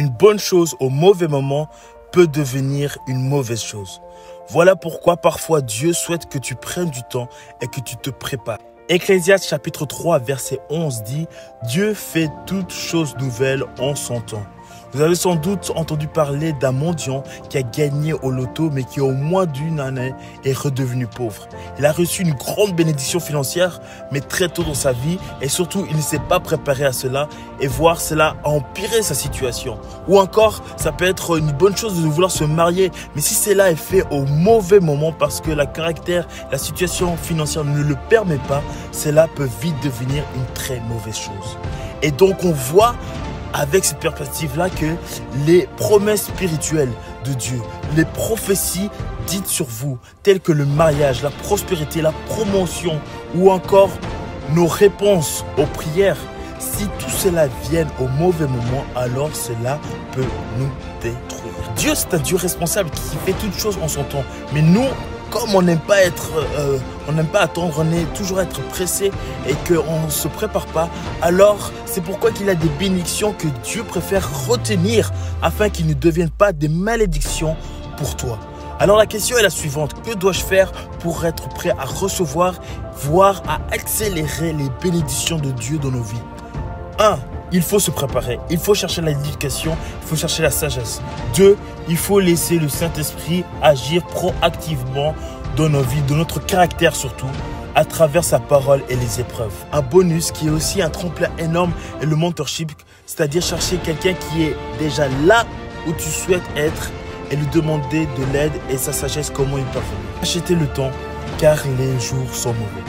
Une bonne chose au mauvais moment peut devenir une mauvaise chose. Voilà pourquoi parfois Dieu souhaite que tu prennes du temps et que tu te prépares. Ecclésiaste chapitre 3 verset 11 dit « Dieu fait toutes choses nouvelles en son temps ». Vous avez sans doute entendu parler d'un mendiant qui a gagné au loto mais qui au moins d'une année est redevenu pauvre. Il a reçu une grande bénédiction financière mais très tôt dans sa vie et surtout il ne s'est pas préparé à cela et voir cela a empiré sa situation. Ou encore ça peut être une bonne chose de vouloir se marier mais si cela est fait au mauvais moment parce que la situation financière ne le permet pas, cela peut vite devenir une très mauvaise chose. Et donc on voit avec cette perspective-là que les promesses spirituelles de Dieu, les prophéties dites sur vous, telles que le mariage, la prospérité, la promotion ou encore nos réponses aux prières, si tout cela vient au mauvais moment, alors cela peut nous détruire. Dieu, c'est un Dieu responsable qui fait toutes choses en son temps. Mais nous, comme on n'aime pas attendre, on est toujours être pressé et qu'on ne se prépare pas, alors c'est pourquoi il y a des bénédictions que Dieu préfère retenir afin qu'ils ne deviennent pas des malédictions pour toi. Alors la question est la suivante, que dois-je faire pour être prêt à recevoir, voire à accélérer les bénédictions de Dieu dans nos vies? 1. Il faut se préparer, il faut chercher l'éducation, il faut chercher la sagesse. 2. Il faut laisser le Saint-Esprit agir proactivement dans nos vies, dans notre caractère surtout, à travers sa parole et les épreuves. Un bonus qui est aussi un tremplin énorme est le mentorship, c'est-à-dire chercher quelqu'un qui est déjà là où tu souhaites être et lui demander de l'aide et sa sagesse comment il parvenir. Achetez le temps car les jours sont mauvais.